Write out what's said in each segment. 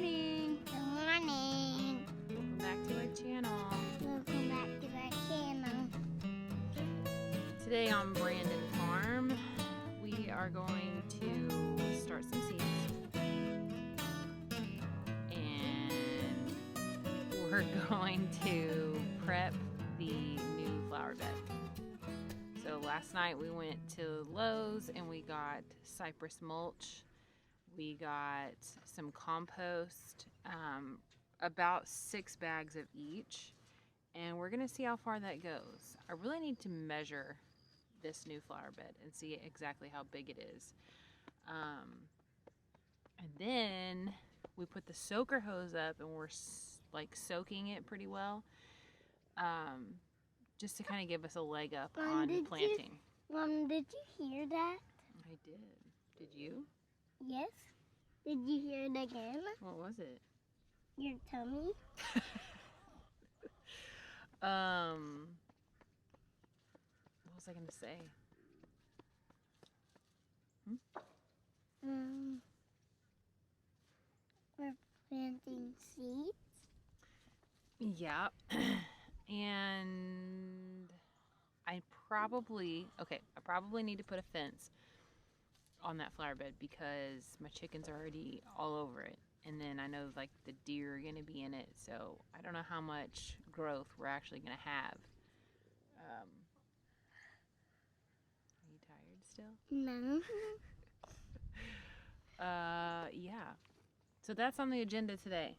morning. Good morning. Welcome back to our channel. Welcome back to our channel. Today on Brandon Farm, we are going to start some seeds. And we're going to prep the new flower bed. So last night we went to Lowe's and we got cypress mulch. We got some compost, about 6 bags of each, and we're gonna see how far that goes. I really need to measure this new flower bed and see exactly how big it is. And then we put the soaker hose up and we're like soaking it pretty well, just to kind of give us a leg up on planting. Mom, did you hear that? I did. Did you? Yes. Did you hear it again? What was it? Your tummy? What was I gonna say? We're planting seeds. Yeah. And I probably need to put a fence on that flower bed because my chickens are already all over it. And then I know like the deer are gonna be in it, so I don't know how much growth we're actually gonna have. Are you tired still? No. Yeah. So that's on the agenda today.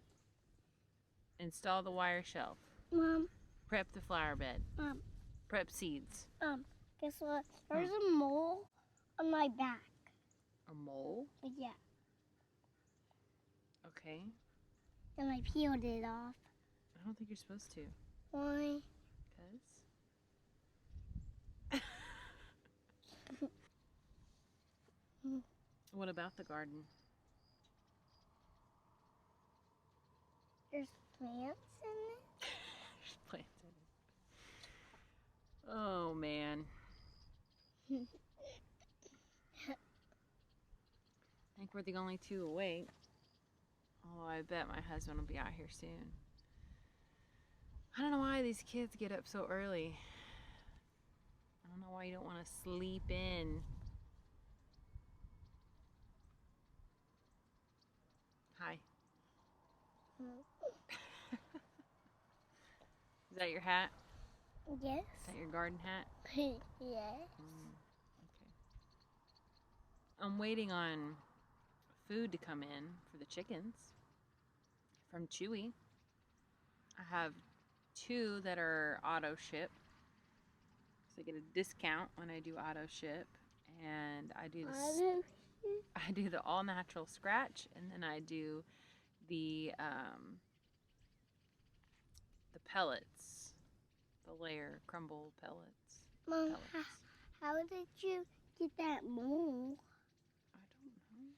Install the wire shelf. Mom. Prep the flower bed. Mom. Prep seeds. Guess what? There's a mole on my back. A mole? Yeah. Okay. And I peeled it off. I don't think you're supposed to. Why? Because? What about the garden? There's plants in it? There's plants in it. Oh, man. I think we're the only two awake. Oh, I bet my husband will be out here soon. I don't know why these kids get up so early. I don't know why you don't want to sleep in. Hi. Is that your hat? Yes. Is that your garden hat? Yes. Okay. I'm waiting on food to come in for the chickens from Chewy. I have 2 that are auto ship, so I get a discount when I do auto ship, and I do the all natural scratch, and then I do the pellets, the layer crumble pellets. Mom, how did you get that mole? I don't know.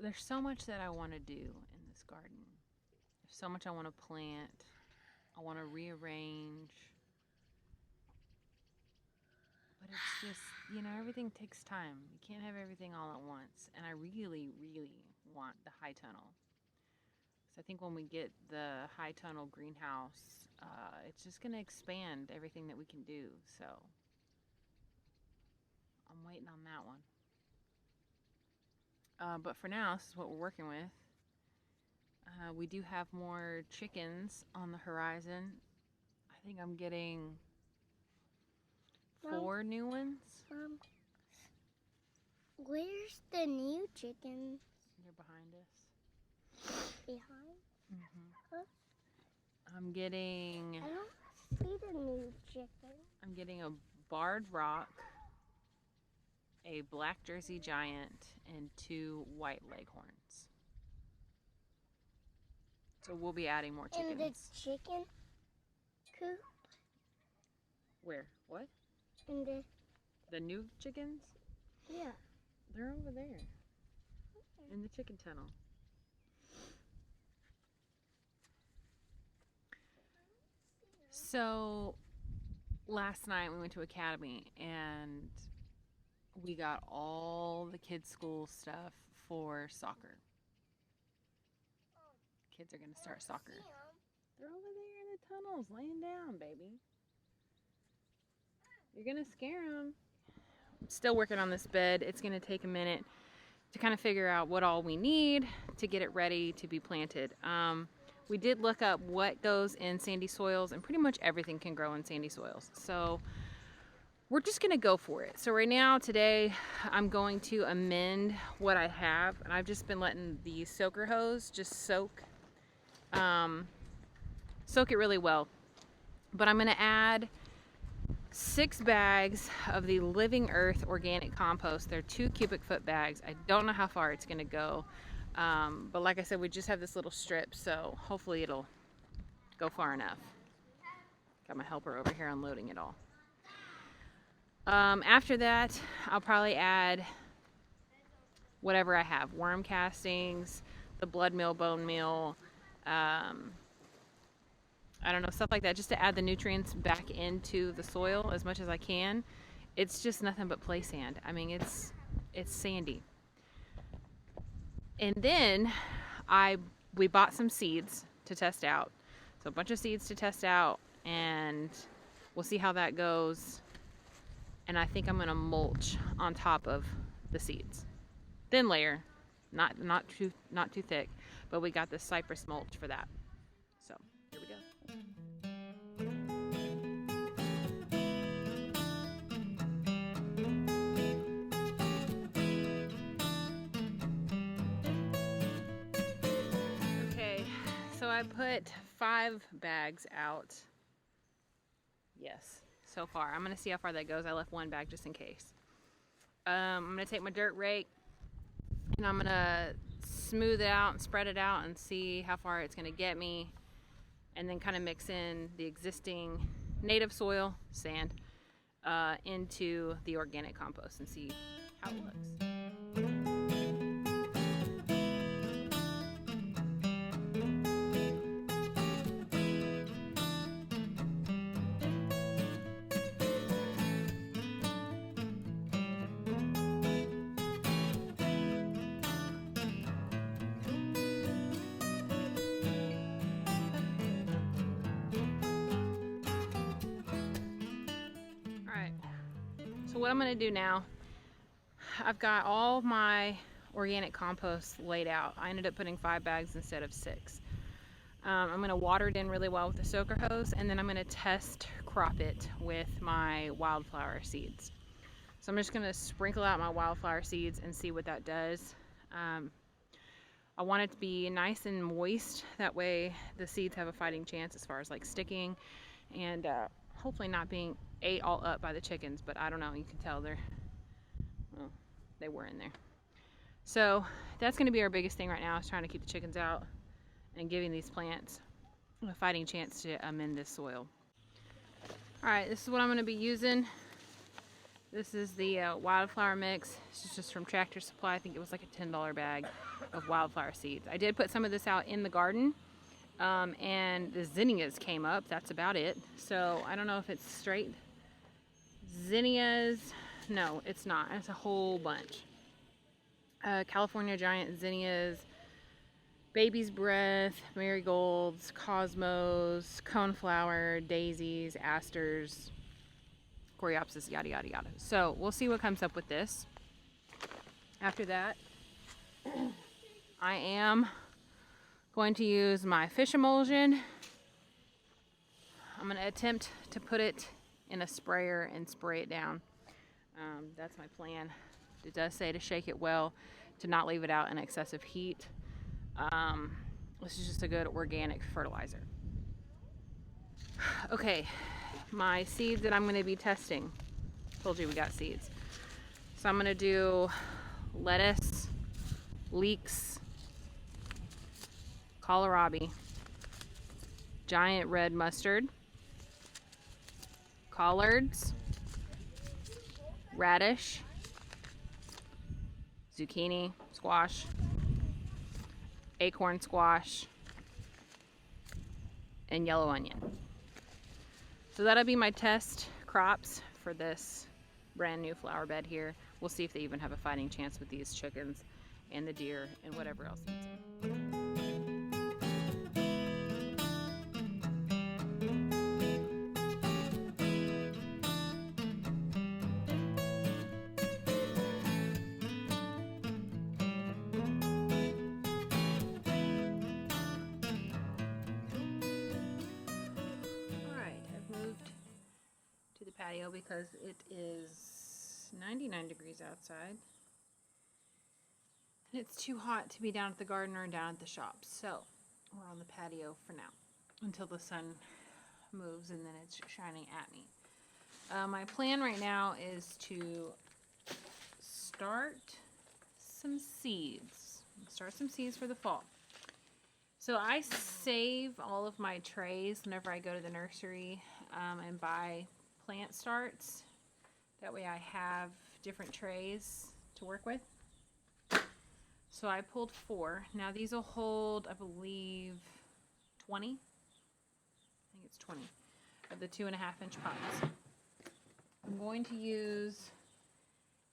There's so much that I want to do in this garden. There's so much I want to plant. I want to rearrange. But it's just, everything takes time. You can't have everything all at once. And I really, really want the high tunnel. So I think when we get the high tunnel greenhouse, it's just going to expand everything that we can do. So I'm waiting on that one. But for now, this is what we're working with. We do have more chickens on the horizon. I think I'm getting 4 new ones. Where's the new chicken? They're behind us. Behind? Mm-hmm. I'm getting... I don't see the new chicken. I'm getting a barred rock, a black Jersey giant, and 2 white leghorns. So we'll be adding more chickens. In the chicken coop? Where? What? In the new chickens? Yeah. They're over there. Okay. In the chicken tunnel. So last night we went to Academy and we got all the kids' school stuff for soccer. Kids are going to start soccer. They're over there in the tunnels laying down, baby. You're going to scare them. Still working on this bed. It's going to take a minute to kind of figure out what all we need to get it ready to be planted. We did look up what goes in sandy soils, and pretty much everything can grow in sandy soils. So we're just gonna go for it. So right now, today, I'm going to amend what I have, and I've just been letting the soaker hose just soak it really well. But I'm gonna add 6 bags of the Living Earth organic compost. They're 2 cubic foot bags. I don't know how far it's gonna go. But like I said, we just have this little strip, so hopefully it'll go far enough. Got my helper over here unloading it all. After that, I'll probably add whatever I have. Worm castings, the blood meal, bone meal, I don't know, stuff like that, just to add the nutrients back into the soil as much as I can. It's just nothing but play sand. I mean, it's sandy. And then we bought some seeds to test out. So a bunch of seeds to test out, and we'll see how that goes. And I think I'm gonna mulch on top of the seeds. Thin layer, not too thick, but we got this cypress mulch for that. So here we go. So I put 5 bags out. Yes, so far. I'm going to see how far that goes. I left 1 bag just in case. I'm going to take my dirt rake and I'm going to smooth it out and spread it out and see how far it's going to get me. And then kind of mix in the existing native soil, sand, into the organic compost and see how it looks. So what I'm going to do now, I've got all my organic compost laid out. I ended up putting 5 bags instead of 6. I'm going to water it in really well with the soaker hose, and then I'm going to test crop it with my wildflower seeds. So I'm just going to sprinkle out my wildflower seeds and see what that does. I want it to be nice and moist. That way the seeds have a fighting chance as far as like sticking and hopefully not being ate all up by the chickens, but I don't know, you can tell they were in there. So that's going to be our biggest thing right now, is trying to keep the chickens out and giving these plants a fighting chance to amend this soil. Alright, this is what I'm going to be using. This is the wildflower mix. This is just from Tractor Supply. I think it was like a $10 bag of wildflower seeds. I did put some of this out in the garden. And the zinnias came up. That's about it. So I don't know if it's straight zinnias. No, it's not. It's a whole bunch. California giant zinnias, baby's breath, marigolds, cosmos, coneflower, daisies, asters, coreopsis, yada yada yada. So we'll see what comes up with this. After that, I am going to use my fish emulsion. I'm going to attempt to put it in a sprayer and spray it down. That's my plan. It does say to shake it well, to not leave it out in excessive heat. This is just a good organic fertilizer. Okay, my seeds that I'm going to be testing. Told you we got seeds. So I'm going to do lettuce, leeks, kohlrabi, giant red mustard, collards, radish, zucchini, squash, acorn squash, and yellow onion. So that'll be my test crops for this brand new flower bed here. We'll see if they even have a fighting chance with these chickens and the deer and whatever else eats them. To the patio because it is 99 degrees outside and it's too hot to be down at the garden or down at the shop, so we're on the patio for now until the sun moves and then it's shining at me. My plan right now is to start some seeds for the fall. So I save all of my trays whenever I go to the nursery and buy plant starts. That way I have different trays to work with. So I pulled 4. Now these will hold, I believe, 20. I think it's 20 of the 2.5-inch pots. I'm going to use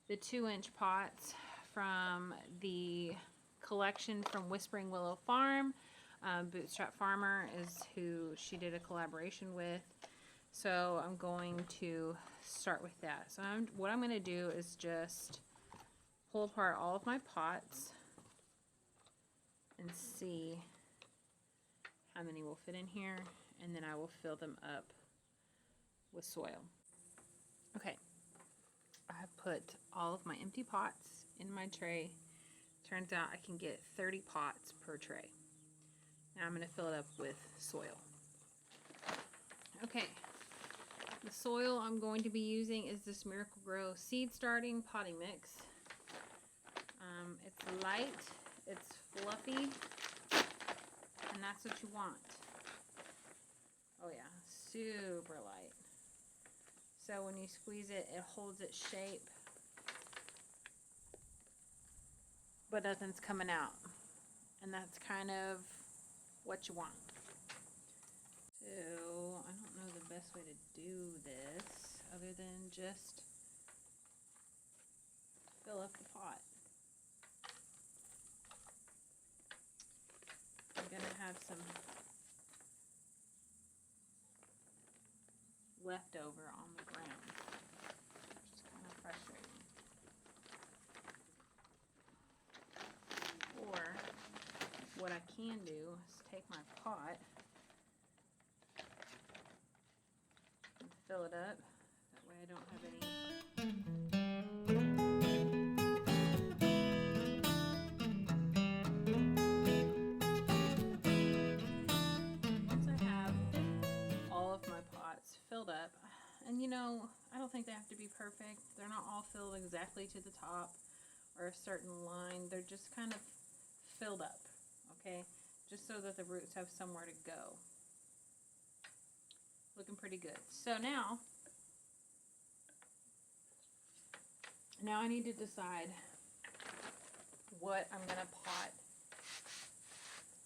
the 2-inch pots from the collection from Whispering Willow Farm. Bootstrap Farmer is who she did a collaboration with. So I'm going to start with that. So what I'm going to do is just pull apart all of my pots and see how many will fit in here, and then I will fill them up with soil. Okay, I have put all of my empty pots in my tray. Turns out I can get 30 pots per tray. Now I'm going to fill it up with soil. Okay. The soil I'm going to be using is this Miracle Grow seed starting potting mix. It's light, it's fluffy, and that's what you want. Oh yeah, super light. So when you squeeze it, it holds its shape, but nothing's coming out. And that's kind of what you want. So I don't know the best way to do this other than just fill up the pot. I'm gonna have some leftover on the ground, which is kind of frustrating. Or what I can do is take my pot and fill it up. That way I don't have any. Once I have all of my pots filled up, and you know, I don't think they have to be perfect. They're not all filled exactly to the top or a certain line. They're just kind of filled up, okay? Just so that the roots have somewhere to go. Looking pretty good. So now I need to decide what I'm gonna pot,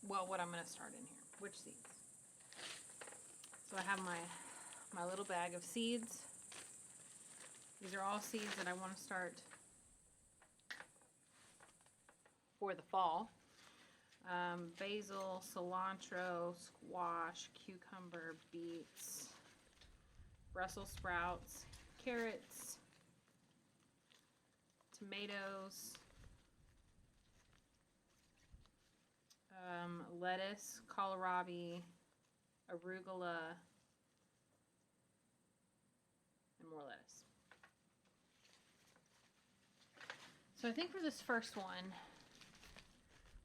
well, what I'm gonna start in here, which seeds. So I have my little bag of seeds. These are all seeds that I want to start for the fall. Basil, cilantro, squash, cucumber, beets, Brussels sprouts, carrots, tomatoes, lettuce, kohlrabi, arugula, and more lettuce. So I think for this first one,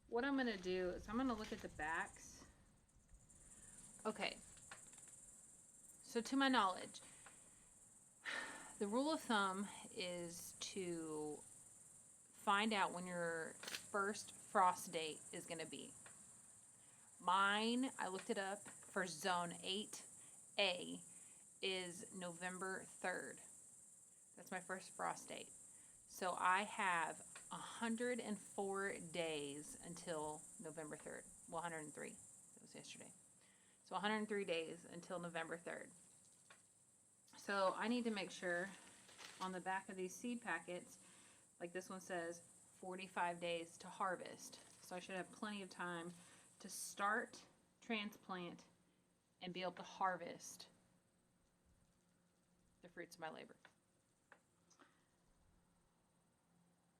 what I'm going to do is I'm going to look at the backs. Okay. So to my knowledge, the rule of thumb is to find out when your first frost date is going to be. Mine, I looked it up, for zone 8A is November 3rd. That's my first frost date. So I have 104 days until November 3rd. Well, 103. That was yesterday. So 103 days until November 3rd. So I need to make sure on the back of these seed packets, like this one says, 45 days to harvest. So I should have plenty of time to start, transplant, and be able to harvest the fruits of my labor.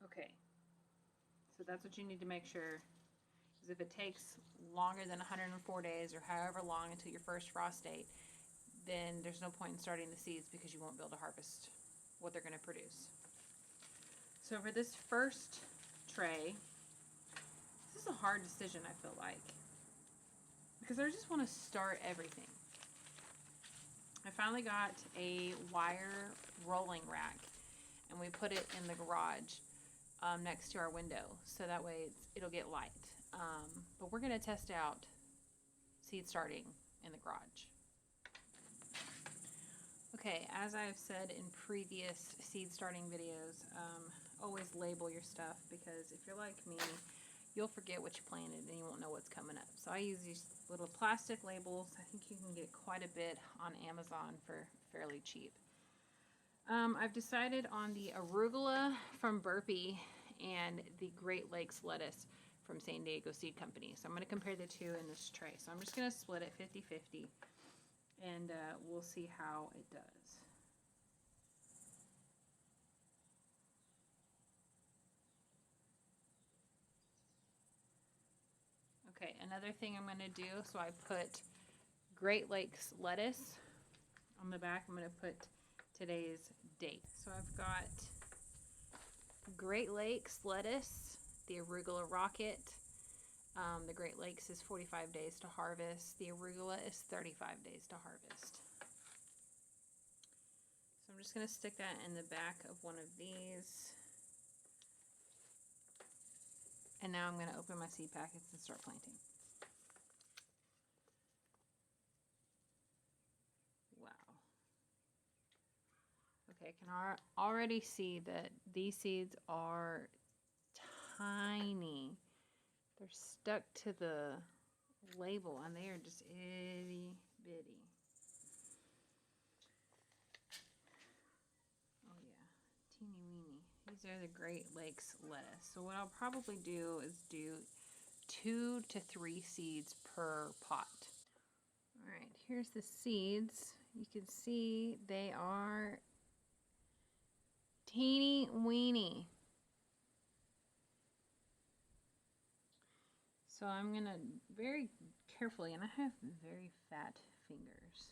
Okay, so that's what you need to make sure, is if it takes longer than 104 days or however long until your first frost date, then there's no point in starting the seeds because you won't be able to harvest what they're going to produce. So for this first tray, this is a hard decision, I feel like, because I just want to start everything. I finally got a wire rolling rack, and we put it in the garage next to our window, so that way it'll get light. But we're going to test out seed starting in the garage. Okay, as I've said in previous seed starting videos, always label your stuff, because if you're like me, you'll forget what you planted and you won't know what's coming up. So I use these little plastic labels. I think you can get quite a bit on Amazon for fairly cheap. I've decided on the arugula from Burpee and the Great Lakes lettuce from San Diego Seed Company. So I'm going to compare the two in this tray. So I'm just going to split it 50-50, and we'll see how it does. Okay, another thing I'm going to do, so I put Great Lakes lettuce on the back. I'm going to put today's date. So I've got Great Lakes lettuce, the arugula rocket. The Great Lakes is 45 days to harvest. The arugula is 35 days to harvest. So I'm just going to stick that in the back of one of these. And now I'm going to open my seed packets and start planting. Wow. Okay, I can already see that these seeds are tiny. They're stuck to the label and they are just itty bitty. Oh yeah, teeny weeny. These are the Great Lakes lettuce. So what I'll probably do is do 2 to 3 seeds per pot. All right, here's the seeds. You can see they are teeny weeny. So I'm going to very carefully, and I have very fat fingers.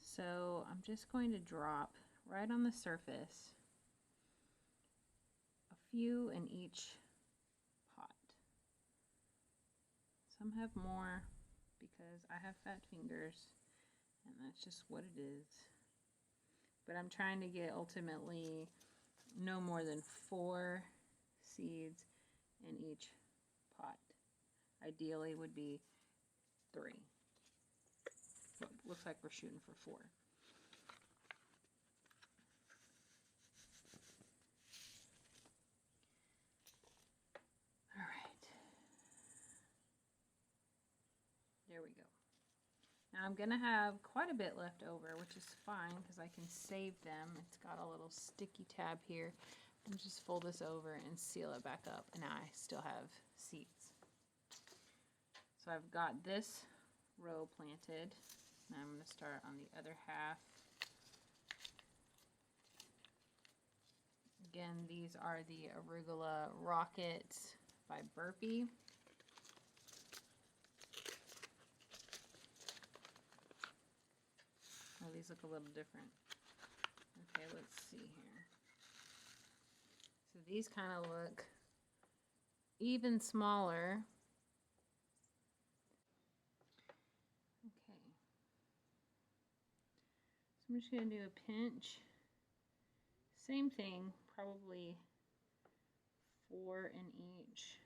So I'm just going to drop right on the surface a few in each pot. Some have more because I have fat fingers, and that's just what it is. But I'm trying to get ultimately no more than 4 seeds in each pot. Ideally would be 3. But looks like we're shooting for 4. All right. There we go. Now I'm going to have quite a bit left over, which is fine because I can save them. It's got a little sticky tab here. And just fold this over and seal it back up, and I still have seeds. So I've got this row planted. Now I'm going to start on the other half. Again, these are the arugula rockets by Burpee. Oh, these look a little different. Okay, let's see here. So these kind of look even smaller. Okay. So I'm just going to do a pinch. Same thing, probably 4 in each,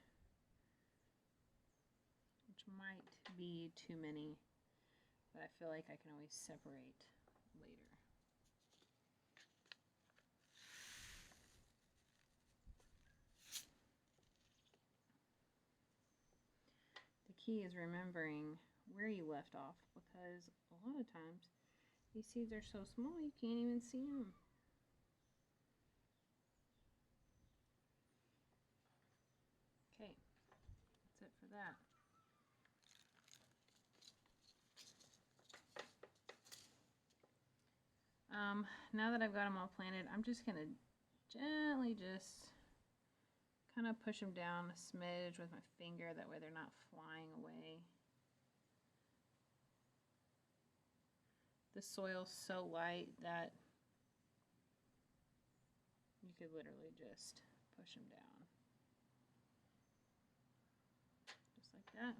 which might be too many, but I feel like I can always separate later. The key is remembering where you left off, because a lot of times these seeds are so small you can't even see them. Now that I've got them all planted, I'm just going to gently just kind of push them down a smidge with my finger. That way they're not flying away. The soil's so light that you could literally just push them down. Just like that.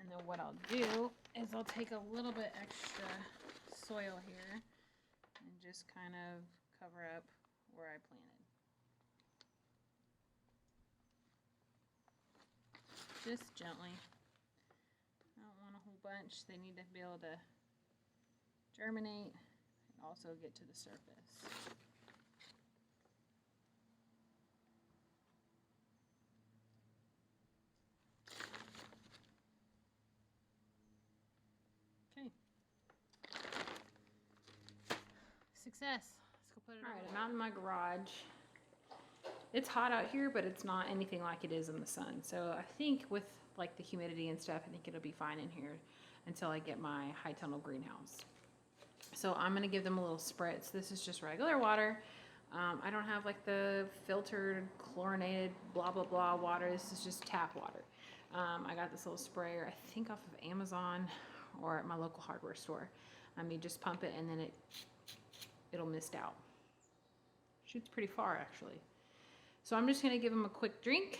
And then what I'll do is I'll take a little bit extra soil here and just kind of cover up where I planted. Just gently. I don't want a whole bunch. They need to be able to germinate and also get to the surface. Okay. Success. Let's go put it on. All right, I'm out in my garage. It's hot out here, but it's not anything like it is in the sun. So I think with like the humidity and stuff, I think it'll be fine in here until I get my high tunnel greenhouse. So I'm gonna give them a little spritz. This is just regular water. I don't have like the filtered, chlorinated, blah, blah, blah water. This is just tap water. I got this little sprayer, I think off of Amazon or at my local hardware store. You just pump it and then it'll mist out. Shoots pretty far actually. So I'm just gonna give them a quick drink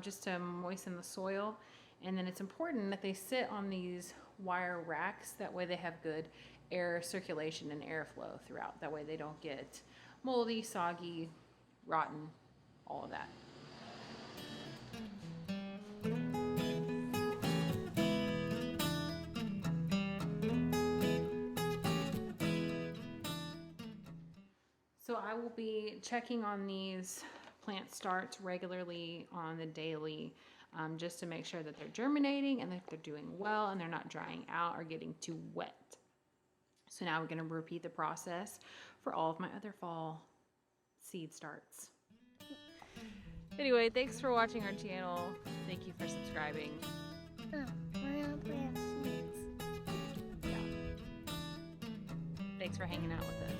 just to moisten the soil. And then it's important that they sit on these wire racks. That way they have good air circulation and airflow throughout. That way they don't get moldy, soggy, rotten, all of that. So I will be checking on these plant starts regularly on the daily, just to make sure that they're germinating and that they're doing well and they're not drying out or getting too wet. So now we're going to repeat the process for all of my other fall seed starts. Anyway, thanks for watching our channel. Thank you for subscribing. We're gonna plant seeds. Yeah. Thanks for hanging out with us.